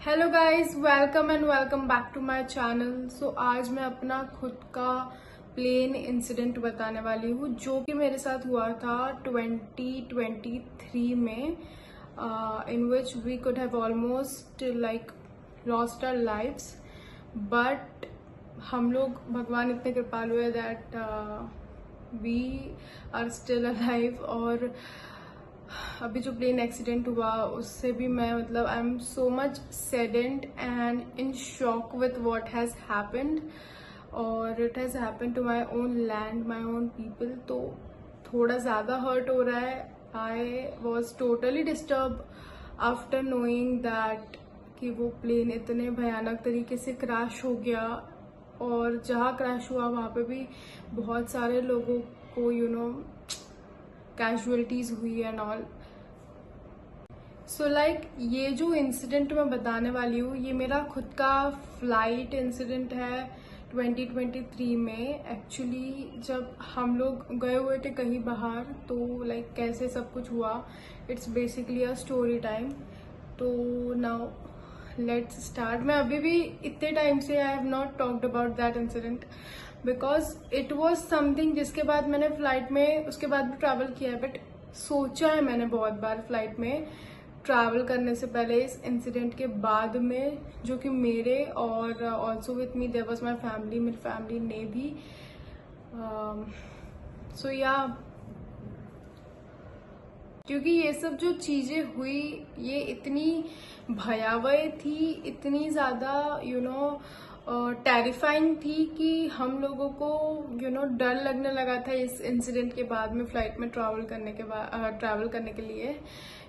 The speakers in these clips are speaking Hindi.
Hello guys, welcome and welcome back to my channel. So आज मैं अपना खुद का प्लेन इंसिडेंट बताने वाली हूँ जो कि मेरे साथ हुआ था 2023 में, in which we could have almost like lost our lives, but हम लोग, भगवान इतने कृपालु है that we are still alive. और अभी जो प्लेन एक्सीडेंट हुआ उससे भी मैं I am so much saddened and in shock with what has happened, और it has happened to my own land, my own people. तो थोड़ा ज़्यादा हर्ट हो रहा है। I was totally disturb after knowing that कि वो प्लेन इतने भयानक तरीके से क्रैश हो गया, और जहाँ क्रैश हुआ वहाँ पे भी बहुत सारे लोगों को कैजुअलिटीज हुई एंड ऑल। सो लाइक ये जो इंसिडेंट मैं बताने वाली हूँ ये मेरा खुद का फ्लाइट इंसिडेंट है 2023 में। एक्चुअली जब हम लोग गए हुए थे कहीं बाहर, तो लाइक कैसे सब कुछ हुआ, it's basically a story time. तो नाउ लेट्स स्टार्ट। मैं अभी भी इतने टाइम से I have not talked about that incident because it was something जिसके बाद मैंने फ्लाइट में उसके बाद भी ट्रैवल किया है, बट सोचा है मैंने बहुत बार फ्लाइट में ट्रैवल करने से पहले, इस इंसिडेंट के बाद में, जो कि मेरे और also with me there was my family, मेरी फैमिली ने भी सो या क्योंकि ये सब जो चीजें हुई ये इतनी भयावह थी, इतनी ज्यादा टेरिफाइंग थी कि हम लोगों को डर लगने लगा था इस इंसिडेंट के बाद में फ्लाइट में ट्रैवल करने के लिए,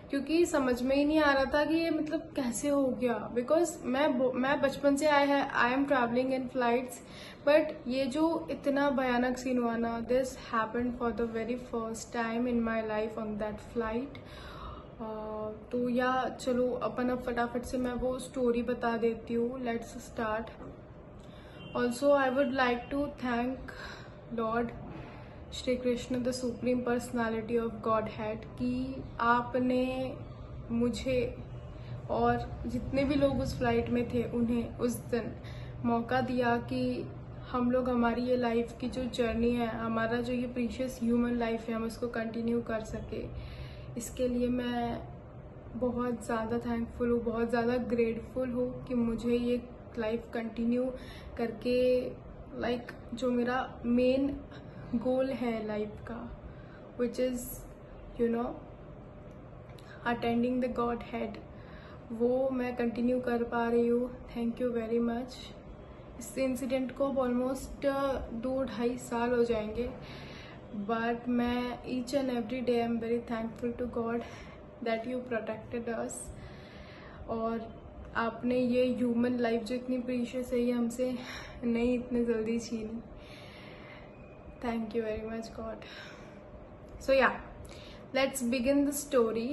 क्योंकि समझ में ही नहीं आ रहा था कि ये कैसे हो गया। बिकॉज मैं बचपन से I am travelling in flights, but ये जो इतना भयानक सीन हुआ ना, this happened for the very first time in my life on that flight. तो या चलो अपन अब फटाफट से मैं वो स्टोरी बता देती हूँ। Let's start. Also I would like to thank lord Shri Krishna, the supreme personality of Godhead, कि आपने मुझे और जितने भी लोग उस फ्लाइट में थे उन्हें उस दिन मौका दिया कि हम लोग हमारी ये लाइफ की जो जर्नी है, हमारा जो ये प्रीशियस ह्यूमन लाइफ है, हम उसको कंटिन्यू कर सके। इसके लिए मैं बहुत ज़्यादा थैंकफुल हूँ, बहुत ज़्यादा ग्रेटफुल हूँ कि मुझे ये लाइफ कंटिन्यू करके लाइक जो मेरा मेन गोल है लाइफ का, which is attending the God head, वो मैं कंटिन्यू कर पा रही हूँ। Thank you very much. इस इंसिडेंट को ऑलमोस्ट 2-2.5 साल हो जाएंगे, बट मैं each and every day I am very thankful to God that you protected us, और आपने ये ह्यूमन लाइफ जो इतनी प्रीशियस है ये हमसे नहीं इतने जल्दी छीनी। Thank you very much God. So yeah let's begin the story.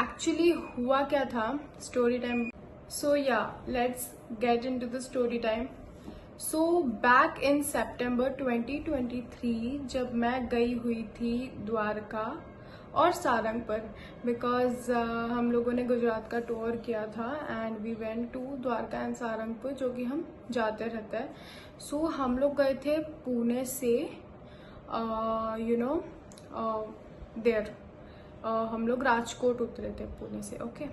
Actually हुआ क्या था story time. So yeah let's get into the story time. So back in September 2023 जब मैं गई हुई थी द्वारका और सारंगपुर, बिकॉज हम लोगों ने गुजरात का टूर किया था and we went to Dwarka and Sarangpur, जो कि हम जाते रहते हैं। सो हम लोग गए थे पुणे से देर हम लोग राजकोट उतरे थे पुणे से। ओके,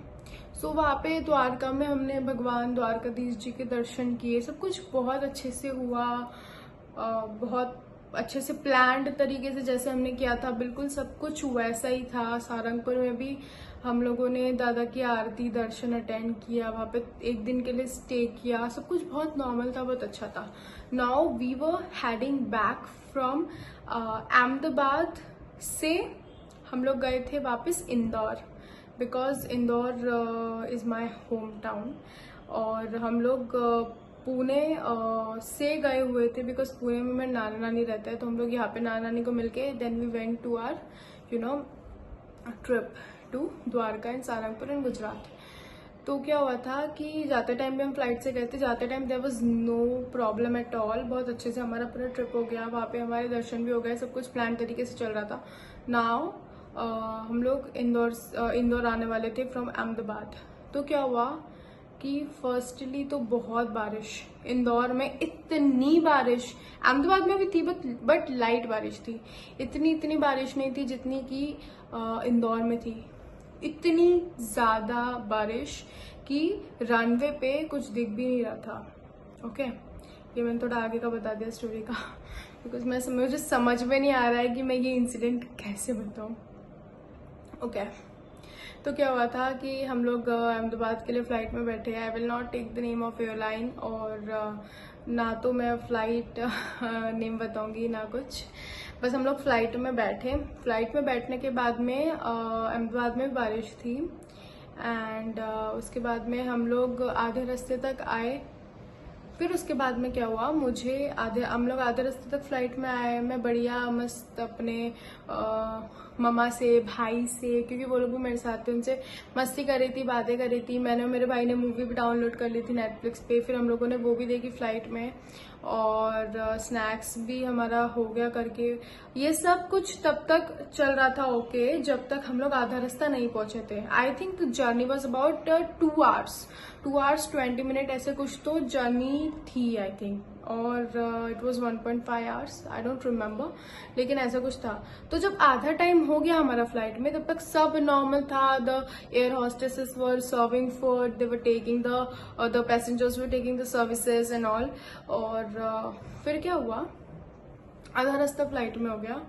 सो वहाँ पे द्वारका में हमने भगवान द्वारकाधीश जी के दर्शन किए। सब कुछ बहुत अच्छे से हुआ, बहुत अच्छे से प्लान्ड तरीके से जैसे हमने किया था, बिल्कुल सब कुछ वैसा ही था। सारंगपुर में भी हम लोगों ने दादा की आरती दर्शन अटेंड किया, वहाँ पे एक दिन के लिए स्टे किया। सब कुछ बहुत नॉर्मल था, बहुत अच्छा था। Now we were heading back from Ahmedabad से हम लोग गए थे वापस Indore, because Indore is my home town. और हम लोग पुणे से गए हुए थे बिकॉज पुणे में मेरे नाना नानी रहते हैं, तो हम लोग यहाँ पे नाना नानी को मिलके then we went to our trip to Dwarka and Sarangpur in Gujarat. तो क्या हुआ था कि जाते टाइम भी हम फ्लाइट से गए थे, जाते time there was no problem at all, बहुत अच्छे से हमारा पूरा ट्रिप हो गया, वहाँ पे हमारे दर्शन भी हो गए, सब कुछ प्लान तरीके से चल रहा था। नाउ हम लोग इंदौर आने वाले थे फ्रॉम अहमदाबाद। तो क्या हुआ कि फर्स्टली तो बहुत बारिश, इंदौर में इतनी बारिश, अहमदाबाद में भी थी बट लाइट बारिश थी, इतनी बारिश नहीं थी जितनी कि इंदौर में थी। इतनी ज्यादा बारिश कि रनवे पे कुछ दिख भी नहीं रहा था। ओके, ये मैंने थोड़ा आगे का बता दिया स्टोरी का, बिकॉज मुझे समझ में नहीं आ रहा है कि मैं ये इंसिडेंट कैसे बताऊं। ओके, तो क्या हुआ था कि हम लोग अहमदाबाद के लिए फ्लाइट में बैठे हैं। I will not take the name of airline, और ना तो मैं फ्लाइट नेम बताऊंगी ना कुछ, बस हम लोग फ्लाइट में बैठे। फ्लाइट में बैठने के बाद में अहमदाबाद में बारिश थी, एंड उसके बाद में हम लोग आधे रास्ते तक आए। फिर उसके बाद में क्या हुआ, हम लोग आधे रास्ते तक फ्लाइट में आए। मैं बढ़िया मस्त अपने मम्मा से, भाई से, क्योंकि वो लोग भी मेरे साथ थे, उनसे मस्ती कर रही थी, बातें कर रही थी। मैंने और मेरे भाई ने मूवी भी डाउनलोड कर ली थी नेटफ्लिक्स पे, फिर हम लोगों ने वो भी देखी फ्लाइट में, और स्नैक्स भी हमारा हो गया करके। ये सब कुछ तब तक चल रहा था ओके, जब तक हम लोग आधा रास्ता नहीं पहुंचे थे। I think journey was about 2 hours 20 minutes ऐसे कुछ तो जर्नी थी आई थिंक, और it was 1.5 hours, I don't remember, लेकिन ऐसा कुछ था। तो जब आधा टाइम हो गया हमारा फ्लाइट में, तब तक सब नॉर्मल था। The air hostesses were serving food, they were taking the passengers were taking the services and all. और फिर क्या हुआ, आधा रास्ता फ्लाइट में हो गया,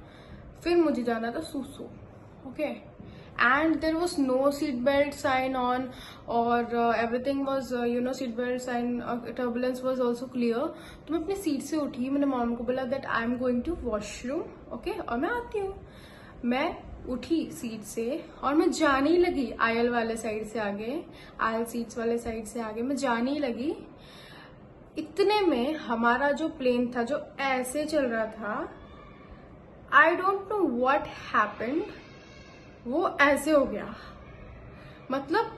फिर मुझे जाना था सूसू। Okay, and there was no seat belt sign on, or everything was seat belt sign, turbulence was also clear। तो मैं अपनी सीट से उठी, मैंने मॉम को बोला that I am going to washroom, okay, और मैं आती हूँ। मैं उठी सीट से और मैं जाने ही लगी आयल वाले साइड से आगे, आयल सीट्स वाले साइड से आगे मैं जाने ही लगी। इतने में हमारा जो प्लेन था, जो ऐसे चल रहा था, I don't know what happened, वो ऐसे हो गया। मतलब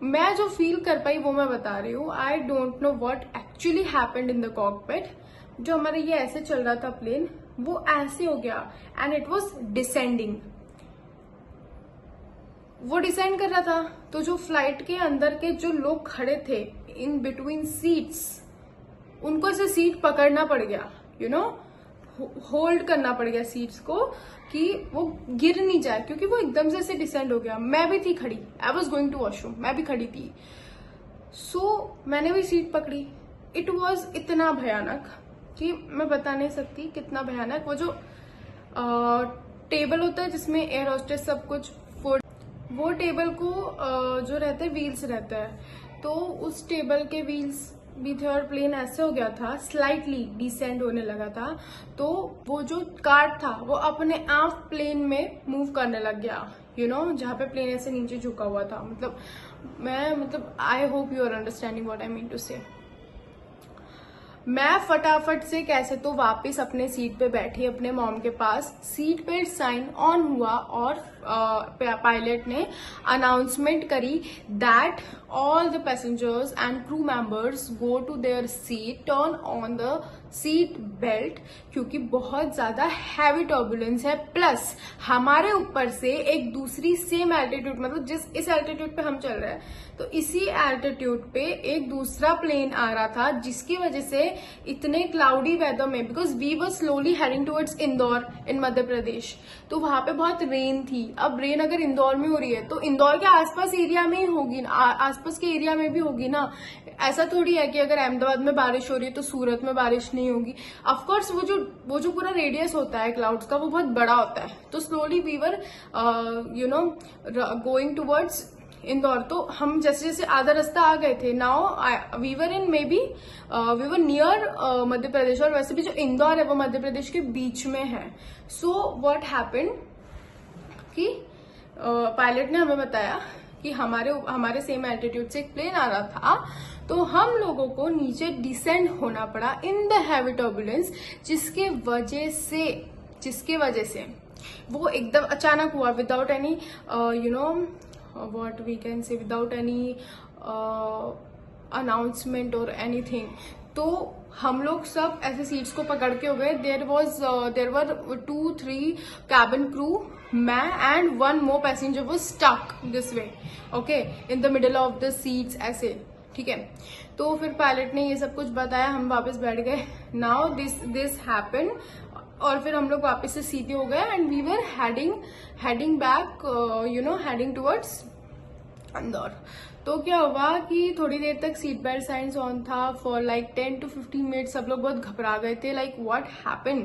मैं जो फील कर पाई वो मैं बता रही हूँ। I don't know what actually happened in the cockpit. जो हमारा ये ऐसे चल रहा था प्लेन, वो ऐसे हो गया, एंड इट वॉज डिसेंडिंग। वो डिसेंड कर रहा था, तो जो फ्लाइट के अंदर के जो लोग खड़े थे इन बिटवीन सीट्स, उनको ऐसे सीट पकड़ना पड़ गया, होल्ड करना पड़ गया सीट्स को, कि वो गिर नहीं जाए, क्योंकि वो एकदम से ऐसे डिसेंड हो गया। मैं भी थी खड़ी, I was going to washroom, मैं भी खड़ी थी। मैंने भी सीट पकड़ी। इट वॉज इतना भयानक कि मैं बता नहीं सकती कितना भयानक। वो जो टेबल होता है जिसमें एयर होस्टेस सब कुछ फूड, वो टेबल को जो रहते हैं व्हील्स रहता है, तो उस टेबल के व्हील्स भी थे, और प्लेन ऐसे हो गया था, स्लाइटली डिसेंड होने लगा था। तो वो जो कार्ट था वो अपने आप प्लेन में मूव करने लग गया, जहाँ पे प्लेन ऐसे नीचे झुका हुआ था। मतलब I hope you are understanding what I mean to say. मैं फटाफट से कैसे तो वापस अपने सीट पे बैठी अपने मॉम के पास। सीट बेल्ट साइन ऑन हुआ, और पायलट ने अनाउंसमेंट करी that all the passengers and crew members go to their seat, turn on the seat belt, क्योंकि बहुत ज्यादा हैवी टर्बुलेंस है। प्लस हमारे ऊपर से एक दूसरी सेम एल्टीट्यूड, मतलब इस एल्टीट्यूड पे हम चल रहे हैं, तो इसी एल्टीट्यूड पे एक दूसरा प्लेन आ रहा था, जिसकी वजह से इतने क्लाउडी वेदर में, because we were slowly heading towards Indore in Madhya Pradesh, तो वहां पे बहुत रेन थी। अब रेन अगर इंदौर में हो रही है तो इंदौर के आसपास एरिया में ही होगी, आसपास के एरिया में भी होगी ना। ऐसा थोड़ी है कि अगर अहमदाबाद में बारिश हो रही है तो सूरत में बारिश नहीं होगी। ऑफकोर्स वो जो पूरा रेडियस होता है क्लाउड्स का, वो बहुत बड़ा होता है। तो slowly we were going towards Indore. तो हम जैसे जैसे आधा रास्ता आ गए थे, now we were in we were near Madhya Pradesh, और वैसे भी जो इंदौर है वो मध्य प्रदेश के बीच में है। सो व्हाट हैपेंड कि पायलट ने हमें बताया कि हमारे सेम एल्टीट्यूड से एक प्लेन आ रहा था, तो हम लोगों को नीचे डिसेंड होना पड़ा इन द हैवी टर्बुलेंस, जिसके वजह से वो एकदम अचानक हुआ, without any what we can say, without any announcement or anything। तो हम लोग सब ऐसे सीट्स को पकड़ के हो गए। देर वर 2-3 कैबिन क्रू, मैं and 1 more passenger was stuck this way, okay, in the middle of the seats ऐसे। ठीक है। तो फिर पायलट ने ये सब कुछ बताया, हम वापस बैठ गए। नाउ दिस हैपन, और फिर हम लोग वापस से सीधे हो गए and we were heading back, heading towards Indore. तो क्या हुआ कि थोड़ी देर तक सीट बेल्ट साइंस ऑन था फॉर लाइक 10 to 15 मिनट। सब लोग बहुत घबरा गए थे, लाइक व्हाट हैपन,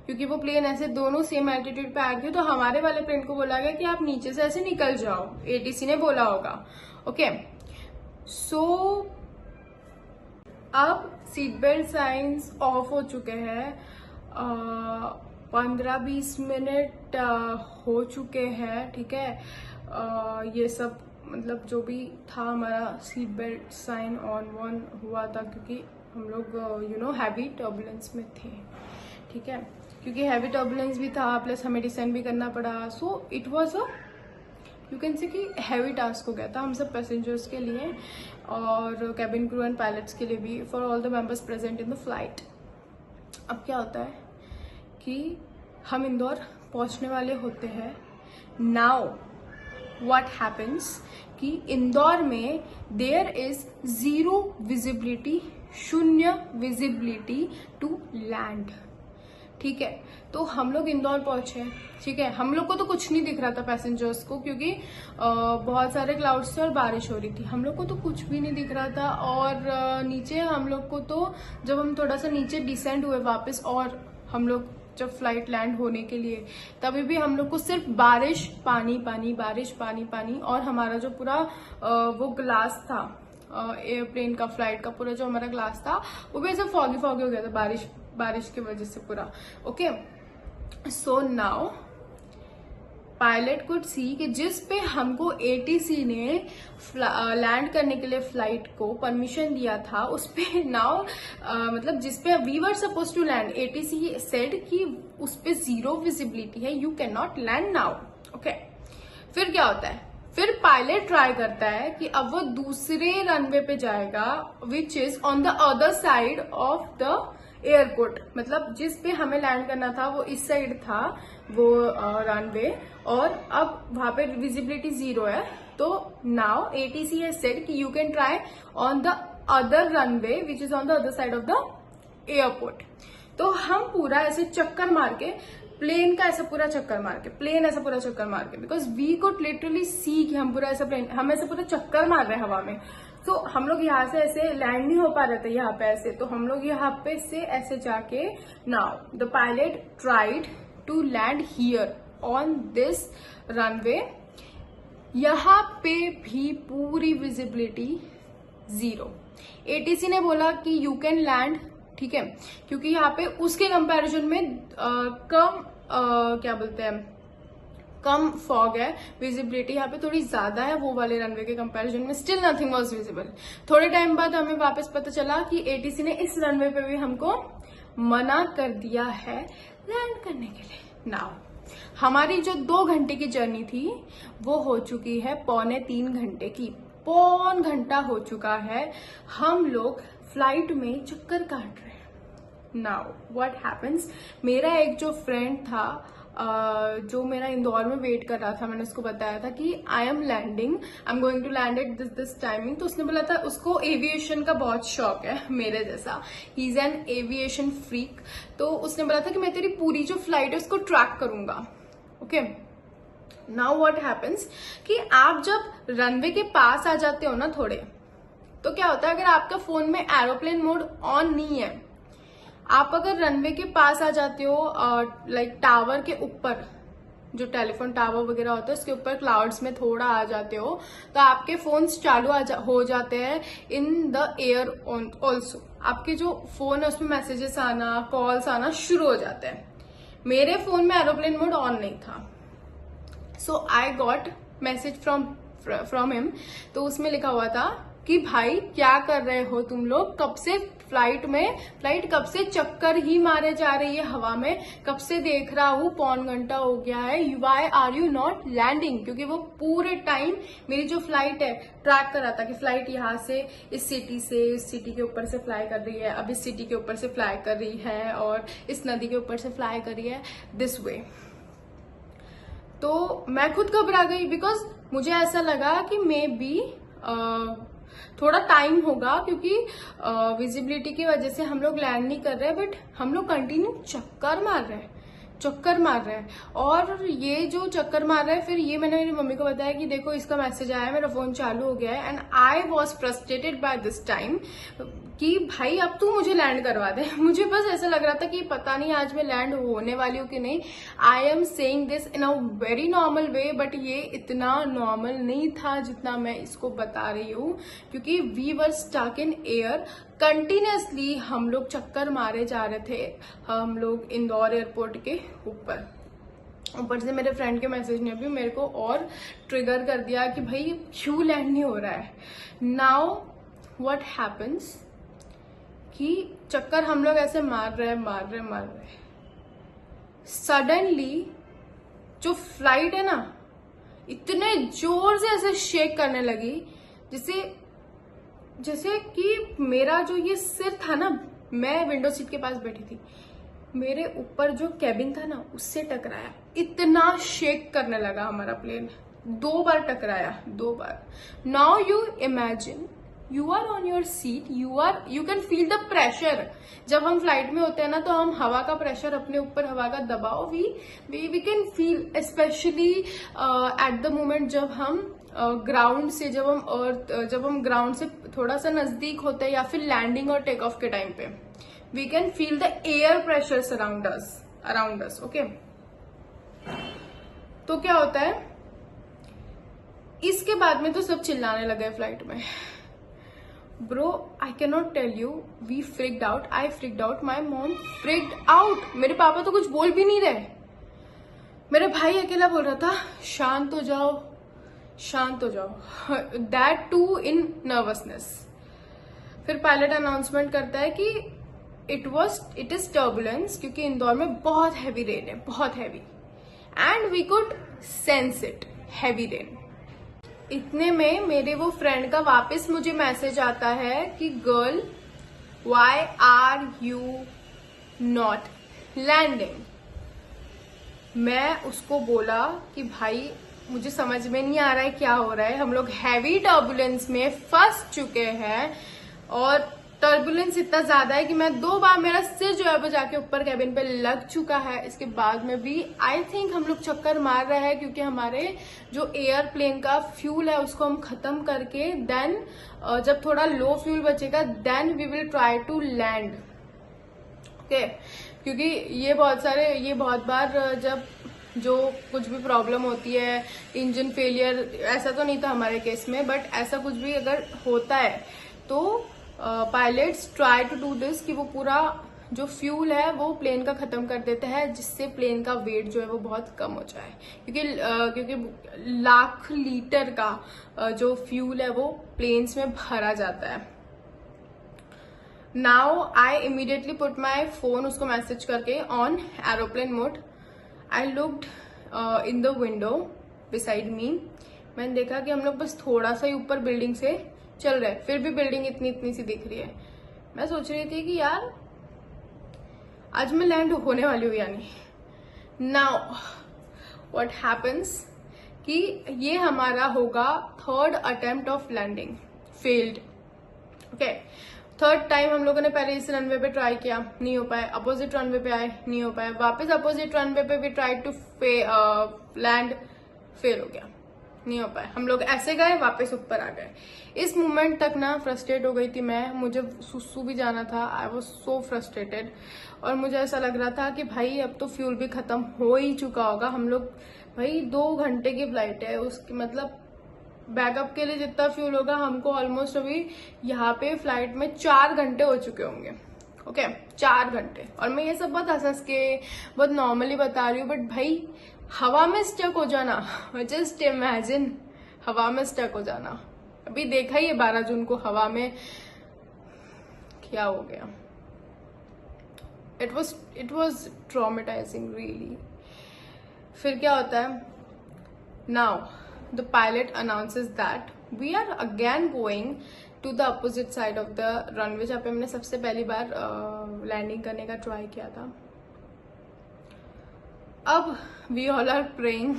क्योंकि वो प्लेन ऐसे दोनों सेम एल्टीट्यूड पे आ रहे थे। तो हमारे वाले प्लेन को बोला गया कि आप नीचे से ऐसे निकल जाओ, एटीसी ने बोला होगा। ओके, सो अब सीट बेल्ट साइंस ऑफ हो चुके हैं, 15-20 मिनट हो चुके हैं, ठीक है। ये सब मतलब जो भी था हमारा सीट बेल्ट साइन ऑन हुआ था, क्योंकि हम लोग हैवी टर्बुलेंस में थे, ठीक है। क्योंकि हैवी टर्बुलेंस भी था, प्लस हमें डिसेंड भी करना पड़ा। So it was a you can say कि हैवी टास्क हो गया था हम सब पैसेंजर्स के लिए, और कैबिन क्रू एंड पायलट्स के लिए भी, for all the members present in the flight. अब क्या होता है कि हम इंदौर पहुंचने वाले होते हैं। नाउ व्हाट हैपन्स कि इंदौर में there is 0 visibility, 0 visibility to land, ठीक है। तो हम लोग इंदौर पहुंचे, ठीक है। हम लोग को तो कुछ नहीं दिख रहा था पैसेंजर्स को, क्योंकि बहुत सारे क्लाउड्स थे और बारिश हो रही थी। हम लोग को तो कुछ भी नहीं दिख रहा था। और नीचे हम लोग को तो जब हम थोड़ा सा नीचे डिसेंड हुए वापस, और हम लोग जब फ्लाइट लैंड होने के लिए, तभी भी हम लोग को सिर्फ बारिश पानी पानी, बारिश पानी पानी। और हमारा जो पूरा वो ग्लास था एयरप्लेन का, फ्लाइट का पूरा जो हमारा ग्लास था, वो भी ऐसे फॉगी फॉगी हो गया था बारिश की वजह से पूरा। Okay, so now pilot could see कि जिस पे हमको एटीसी ने लैंड करने के लिए फ्लाइट को परमिशन दिया था, उस पे नाउ मतलब जिस पे we were suppose to land, ATC said कि उस पे 0 विजिबिलिटी है, you can not land now. Okay, फिर क्या होता है, फिर पायलट ट्राई करता है कि अब वो दूसरे रनवे पे जाएगा, which is on the other side of the airport. मतलब जिस पे हमें लैंड करना था वो इस साइड था वो रनवे, और अब वहां पे विजिबिलिटी 0 है। तो नाउ एटीसी हैज सेड कि you can try on the other runway which is on the other side of the airport. तो हम पूरा ऐसे चक्कर मार के, प्लेन का ऐसा पूरा चक्कर मार के, प्लेन ऐसा पूरा चक्कर मार के, because we could literally see कि हम पूरा ऐसा प्लेन, हम ऐसे पूरा चक्कर मार रहे हैं हवा में। तो हम लोग यहाँ से ऐसे लैंड नहीं हो पा रहे थे यहाँ पे ऐसे, तो हम लोग यहाँ पे से ऐसे जाके, now the pilot tried to land here on this runway. यहाँ पे भी पूरी विजिबिलिटी 0। एटीसी ने बोला कि यू कैन लैंड, ठीक है, क्योंकि यहाँ पे उसके कंपैरिजन में क्या बोलते हैं, कम फॉग है, विजिबिलिटी यहाँ पे थोड़ी ज्यादा है वो वाले रनवे के कंपैरिजन में। Still nothing was visible. थोड़े टाइम बाद हमें वापस पता चला कि एटीसी ने इस रनवे पे भी हमको मना कर दिया है लैंड करने के लिए। नाउ हमारी जो 2 घंटे की जर्नी थी वो हो चुकी है 2.25 घंटे की। 3 घंटा हो चुका है, हम लोग फ्लाइट में चक्कर काट रहे हैं। नाउ व्हाट हैपेंस, मेरा एक जो फ्रेंड था जो मेरा इंदौर में वेट कर रहा था, मैंने उसको बताया था कि I am going to land at this timing. तो उसने बोला था, उसको एविएशन का बहुत शौक है मेरे जैसा, he is an aviation freak. तो उसने बोला था कि मैं तेरी पूरी जो फ्लाइट है उसको ट्रैक करूंगा। ओके, नाउ व्हाट हैपेंस कि आप जब रनवे के पास आ जाते हो ना थोड़े, तो क्या होता है, अगर आपका फोन में एरोप्लेन मोड ऑन नहीं है, आप अगर रनवे के पास आ जाते हो, लाइक टावर के ऊपर, जो टेलीफोन टावर वगैरह होता है उसके ऊपर क्लाउड्स में थोड़ा आ जाते हो, तो आपके फोन्स चालू हो जाते हैं इन द एयर ऑल्सो। आपके जो फोन है उसमें मैसेजेस आना, कॉल्स आना शुरू हो जाते हैं। मेरे फोन में एरोप्लेन मोड ऑन नहीं था, so I got message from him. तो उसमें लिखा हुआ था कि भाई क्या कर रहे हो तुम लोग, कब से फ्लाइट कब से चक्कर ही मारे जा रही है हवा में, कब से देख रहा हूँ 1.25 घंटा हो गया है, why are you not landing. क्योंकि वो पूरे टाइम मेरी जो फ्लाइट है ट्रैक कर रहा था कि फ्लाइट यहाँ से इस सिटी के ऊपर से फ्लाई कर रही है, अब इस सिटी के ऊपर से फ्लाई कर रही है, और इस नदी के ऊपर से फ्लाई कर रही है, दिस वे। तो मैं खुद घबरा गई, बिकॉज मुझे ऐसा लगा कि मे बी थोड़ा टाइम होगा क्योंकि विजिबिलिटी की वजह से हम लोग लैंड नहीं कर रहे, बट हम लोग कंटिन्यू चक्कर मार रहे हैं। और ये जो चक्कर मार रहा है, फिर ये मैंने मेरी मम्मी को बताया कि देखो इसका मैसेज आया है, मेरा फोन चालू हो गया है। And I was frustrated by this time कि भाई अब तू मुझे लैंड करवा दे। मुझे बस ऐसा लग रहा था कि पता नहीं आज मैं लैंड होने वाली हूँ कि नहीं। I am saying this in a very normal way, but ये इतना नॉर्मल नहीं था जितना मैं इसको बता रही हूँ, क्योंकि we were stuck in air. Continuously हम लोग चक्कर मारे जा रहे थे, हम लोग इंदौर एयरपोर्ट के ऊपर से मेरे फ्रेंड के मैसेज ने भी मेरे को और ट्रिगर कर दिया कि भाई क्यों लैंड नहीं हो रहा है। नाउ व्हाट हैपन्स कि चक्कर हम लोग ऐसे मार रहे, सडनली जो फ्लाइट है ना इतने जोर से ऐसे शेक करने लगी, जैसे कि मेरा जो ये सिर था ना, मैं विंडो सीट के पास बैठी थी, मेरे ऊपर जो कैबिन था ना उससे टकराया। इतना शेक करने लगा हमारा प्लेन, 2 बार टकराया, 2 बार। Now you imagine you are on your seat, you can feel the pressure. जब हम फ्लाइट में होते हैं ना तो हम हवा का प्रेशर, अपने ऊपर हवा का दबाव we can feel, specially at the moment जब हम ग्राउंड से, जब हम ग्राउंड से थोड़ा सा नजदीक होते हैं या फिर लैंडिंग और टेक ऑफ के टाइम पे, we can feel the air pressure around us. Okay, तो क्या होता है, इसके बाद में तो सब चिल्लाने लगे फ्लाइट में। Bro I can not tell you, we freaked out, I freaked out, my mom freaked out. मेरे पापा तो कुछ बोल भी नहीं रहे, मेरे भाई अकेला बोल रहा था शांत हो जाओ, दैट टू इन नर्वसनेस। फिर पायलट अनाउंसमेंट करता है कि इट इज टर्बुलेंस, क्योंकि इंदौर में बहुत हैवी रेन है, बहुत heavy, and we could sense it, heavy rain. इतने में मेरे वो फ्रेंड का वापस मुझे मैसेज आता है कि girl why are you not landing. मैं उसको बोला कि भाई मुझे समझ में नहीं आ रहा है क्या हो रहा है, हम लोग हैवी टर्बुलेंस में फंस चुके हैं और टर्बुलेंस इतना ज्यादा है कि मैं 2 बार, मेरा सिर जो है वो जाके ऊपर कैबिन पे लग चुका है। इसके बाद में भी आई थिंक हम लोग चक्कर मार रहे हैं, क्योंकि हमारे जो एयरप्लेन का फ्यूल है उसको हम खत्म करके देन जब थोड़ा लो फ्यूल बचेगा then we will try to land. Okay, क्योंकि ये बहुत बार जब जो कुछ भी प्रॉब्लम होती है, इंजन फेलियर, ऐसा तो नहीं था हमारे केस में, बट ऐसा कुछ भी अगर होता है तो pilots try to do this कि वो पूरा जो फ्यूल है वो प्लेन का खत्म कर देते हैं, जिससे प्लेन का वेट जो है वो बहुत कम हो जाए, क्योंकि लाख लीटर का जो फ्यूल है वो प्लेन्स में भरा जाता है। Now I immediately put my phone, उसको मैसेज करके on aeroplane mode. I looked in the window beside me. मैंने देखा कि हम लोग बस थोड़ा सा ही ऊपर बिल्डिंग से चल रहे, फिर भी बिल्डिंग इतनी सी दिख रही है। मैं सोच रही थी कि यार आज मैं लैंड होने वाली हूँ यानी। नाउ व्हाट हैपन्स कि ये हमारा होगा 3rd attempt of landing, failed. Okay, 3rd time हम लोगों ने पहले इस रनवे पे ट्राई किया, नहीं हो पाया, अपोजिट रनवे पे आए, नहीं हो पाया, वापस अपोजिट रनवे पे भी ट्राई टू लैंड, फेल हो गया, नहीं हो पाया। हम लोग ऐसे गए, वापस ऊपर आ गए। इस मोमेंट तक ना फ्रस्ट्रेट हो गई थी मैं, मुझे सुसु भी जाना था। आई वॉज सो फ्रस्ट्रेटेड, और मुझे ऐसा लग रहा था कि भाई अब तो फ्यूल भी खत्म हो ही चुका होगा। हम लोग भाई 2 घंटे की फ्लाइट है, उसकी मतलब बैकअप के लिए जितना फ्यूल होगा, हमको ऑलमोस्ट अभी यहाँ पे फ्लाइट में 4 घंटे हो चुके होंगे। ओके, 4 घंटे। और मैं ये सब बहुत हंस के बहुत नॉर्मली बता रही हूँ, बट भाई हवा में स्टक हो जाना, जस्ट इमेजिन हवा में स्टक हो जाना। अभी देखा ही है 12 जून को हवा में क्या हो गया। It was traumatising really. फिर क्या होता है, now the pilot announces that we are again going to the opposite side of the runway, जहाँ पे हमने सबसे पहली बार लैंडिंग करने का ट्राई किया था। अब we all are praying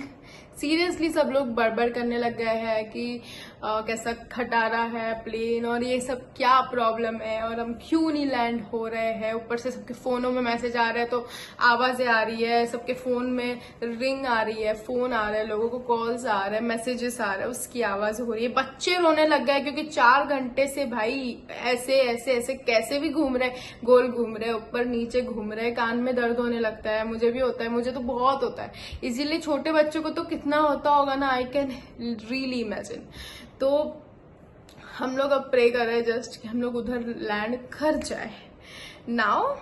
seriously सब लोग बड़बड़ करने लग गए हैं कि कैसा खटारा है प्लेन और ये सब क्या प्रॉब्लम है और हम क्यों नहीं लैंड हो रहे हैं। ऊपर से सबके फोनों में मैसेज आ रहे हैं तो आवाजें आ रही है, सबके फोन में रिंग आ रही है, फोन आ रहा है, लोगों को कॉल्स आ रहे हैं, मैसेजेस आ रहे हैं, उसकी आवाज हो रही है। बच्चे रोने लग गए क्योंकि 4 घंटे से भाई ऐसे ऐसे ऐसे कैसे भी घूम रहे, गोल घूम रहे, ऊपर नीचे घूम रहे, कान में दर्द होने लगता है। मुझे भी होता है, मुझे तो बहुत होता है, इसीलिए छोटे बच्चों को तो कितना होता होगा ना, आई कैन रियली इमेजिन। तो हम लोग अब प्रे कर रहे हैं जस्ट कि हम लोग उधर लैंड कर जाए। नाउ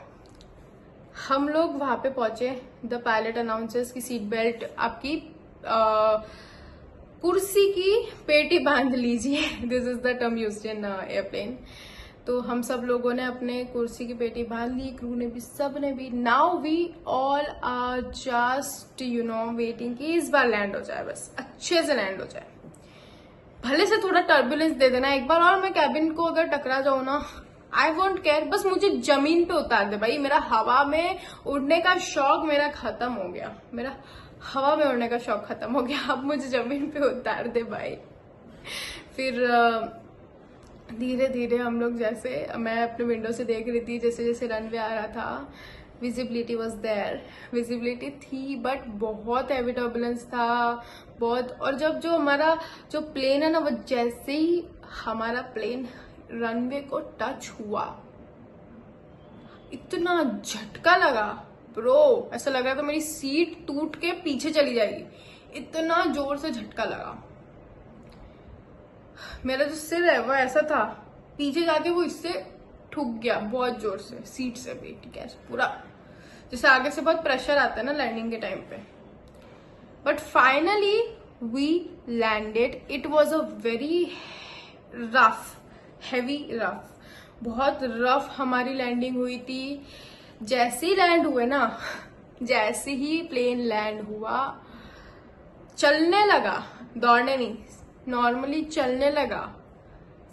हम लोग वहां पे पहुंचे, द पायलट अनाउंसेस की सीट बेल्ट आपकी कुर्सी की पेटी बांध लीजिए, this is the term used in airplane. तो हम सब लोगों ने अपने कुर्सी की पेटी बांध ली, क्रू ने भी, सब ने भी। Now we all are just waiting कि इस बार लैंड हो जाए, बस अच्छे से लैंड हो जाए। भले से थोड़ा टर्बुलेंस दे देना एक बार, और मैं कैबिन को अगर टकरा जाऊं ना, आई वॉन्ट केयर, बस मुझे जमीन पे उतार दे भाई। मेरा हवा में उड़ने का शौक मेरा खत्म हो गया, मेरा हवा में उड़ने का शौक खत्म हो गया, अब मुझे जमीन पे उतार दे भाई। फिर धीरे धीरे हम लोग, जैसे मैं अपने विंडो से देख रही थी, जैसे जैसे रनवे आ रहा था, विजिबिलिटी वॉज देयर, विजिबिलिटी थी, बट बहुत हैवी टर्बुलेंस था, बहुत। और जब जो हमारा जो प्लेन है ना, वो जैसे ही हमारा प्लेन रनवे को टच हुआ, इतना झटका लगा ब्रो, ऐसा लग रहा था मेरी सीट टूट के पीछे चली जाएगी, इतना जोर से झटका लगा। मेरा जो सिर है वो ऐसा था, पीछे जाके वो इससे ठुक गया बहुत जोर से, सीट से भी, ठीक है, पूरा जैसे आगे से बहुत प्रेशर आता है ना लैंडिंग के टाइम पे। But finally we landed. It was a very rough, heavy rough, बहुत रफ हमारी लैंडिंग हुई थी। जैसे ही लैंड हुए ना, जैसे ही प्लेन लैंड हुआ, चलने लगा, दौड़ने नहीं, नॉर्मली चलने लगा।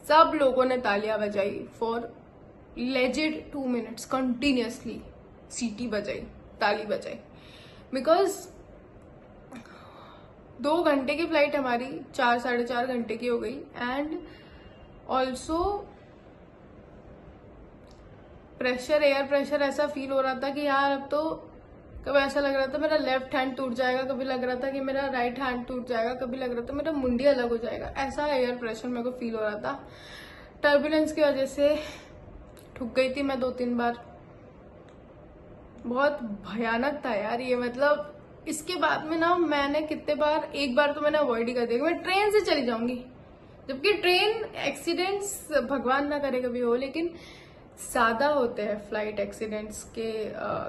सब लोगों ने तालियां बजाई फॉर लेजिड 2 मिनट्स कंटिन्यूअसली, सीटी बजाई, ताली बजाई, बिकॉज 2 घंटे की फ्लाइट हमारी 4 साढ़े 4 घंटे की हो गई। And also pressure, air pressure ऐसा फील हो रहा था कि यार अब तो, कभी ऐसा लग रहा था मेरा लेफ्ट हैंड टूट जाएगा, कभी लग रहा था कि मेरा राइट हैंड टूट जाएगा, कभी लग रहा था मेरा मुंडी अलग हो जाएगा, ऐसा एयर प्रेशर मेरे को फील हो रहा था। टर्बुलेंस की वजह से ठुक गई थी मैं 2-3 बार, बहुत भयानक था यार ये। मतलब इसके बाद में ना मैंने कितने बार, एक बार तो मैंने अवॉइड ही कर दिया, मैं ट्रेन से चली जाऊंगी, जबकि ट्रेन एक्सीडेंट्स भगवान ना करे कभी हो, लेकिन ज्यादा होते हैं फ्लाइट एक्सीडेंट्स के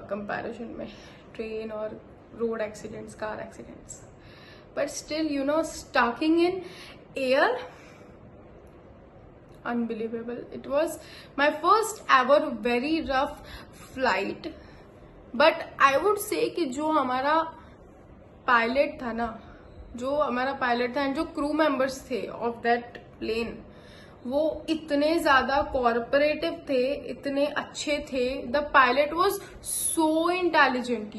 कंपैरिजन में, ट्रेन और road accidents, car accidents. But still stalking in air, unbelievable. It was my first ever very rough flight. But I would say कि जो हमारा पायलट था ना, जो हमारा पायलट था एंड जो क्रू मेंबर्स थे ऑफ दैट प्लेन, वो इतने ज्यादा कोऑपरेटिव थे, इतने अच्छे थे। The pilot was so intelligent,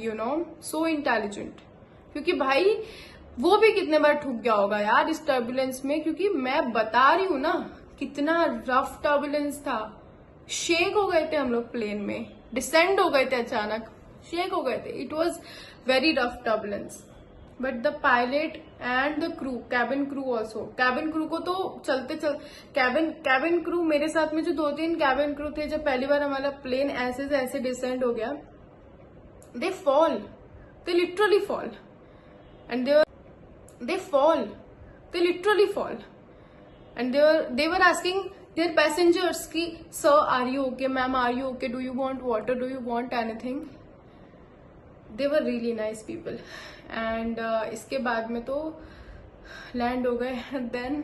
so intelligent. क्योंकि भाई वो भी कितने बार ठुक गया होगा यार इस टर्बुलेंस में, क्योंकि मैं बता रही हूं ना कितना रफ टर्बुलेंस था। शेक हो गए थे हम लोग प्लेन में, डिसेंड हो गए थे, अचानक शेक हो गए थे। It was very rough turbulence. But the pilot and the crew, cabin crew also, cabin crew को तो कैबिन क्रू, मेरे साथ में जो 2-3 कैबिन क्रू थे, जब पहली बार हमारा प्लेन ऐसे से ऐसे डिसेंड हो गया, they fall, they literally fall, and they fall, they literally fall, and they were asking their passengers ki, sir, are you okay, ma'am, are you okay, do you want water, do you want anything? They were really nice people. And इसके बाद में तो लैंड हो गए, then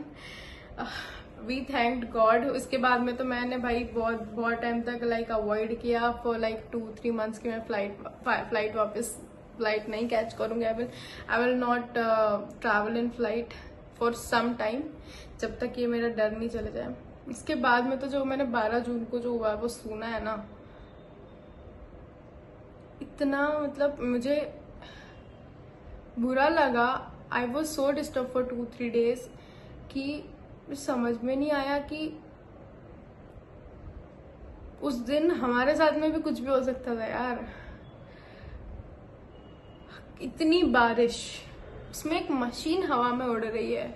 we thanked God. उसके बाद में तो मैंने भाई बहुत टाइम तक लाइक अवॉइड किया फॉर लाइक 2-3 months की मैं फ्लाइट वापस फ्लाइट नहीं कैच करूंगी। I will not travel in flight for some time, जब तक ये मेरा डर नहीं चले जाए। इसके बाद में तो जो मैंने 12 जून को जो हुआ वो सुना है ना, इतना मतलब मुझे बुरा लगा, I was so disturb for 2-3 days कि समझ में नहीं आया कि उस दिन हमारे साथ में भी कुछ भी हो सकता था यार। इतनी बारिश, उसमें एक मशीन हवा में उड़ रही है,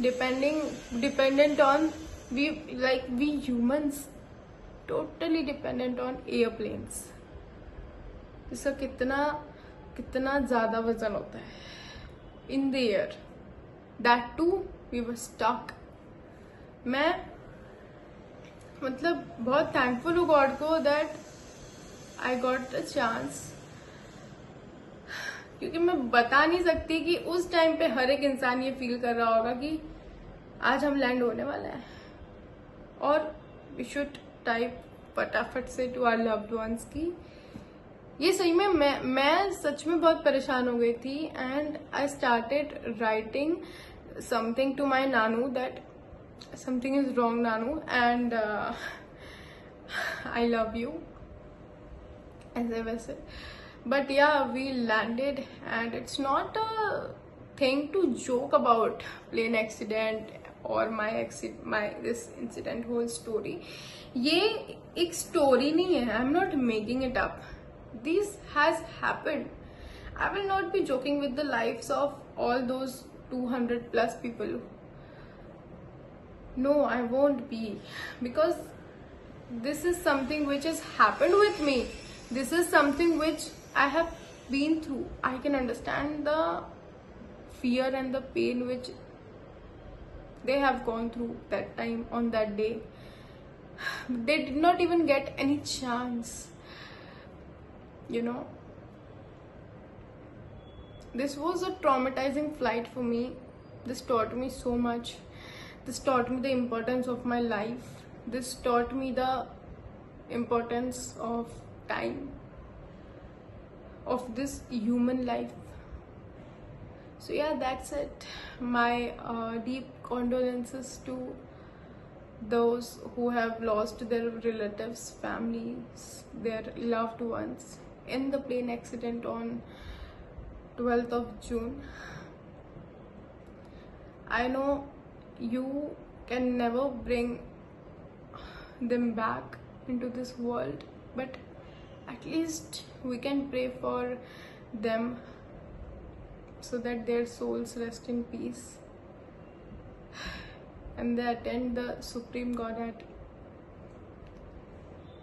dependent on we humans totally dependent on airplanes. इसका कितना ज्यादा वजन होता है in the air, that too we were stuck. मैं मतलब बहुत थैंकफुल हूँ गॉड को that I got the chance, क्योंकि मैं बता नहीं सकती कि उस टाइम पे हर एक इंसान ये फील कर रहा होगा कि आज हम लैंड होने वाला है और वी शुड टाइप फटाफट से टू आवर लव्ड वंस की। ये सही में मैं सच में बहुत परेशान हो गई थी and I started writing something to my नानू दैट समथिंग इज रॉन्ग नानू एंड आई लव यू ऐसे वैसे। But yeah, we landed and it's not a thing to joke about, plane accident or this incident whole story. ये एक story नहीं है, I'm not making it up. This has happened. I will not be joking with the lives of all those 200 plus people. No, I won't be, because this is something which has happened with me. This is something which I have been through. I can understand the fear and the pain which they have gone through that time on that day. They did not even get any chance, you know. This was a traumatizing flight for me. This taught me so much. This taught me the importance of my life. This taught me the importance of time, of this human life. So yeah, that's it. My deep condolences to those who have lost their relatives, families, their loved ones in the plane accident on 12th of June. I know you can never bring them back into this world, but at least we can pray for them so that their souls rest in peace and they attend the Supreme Godhead.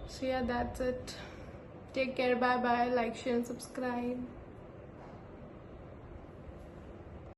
So yeah, that's it. Take care. Bye bye. Like, share and subscribe.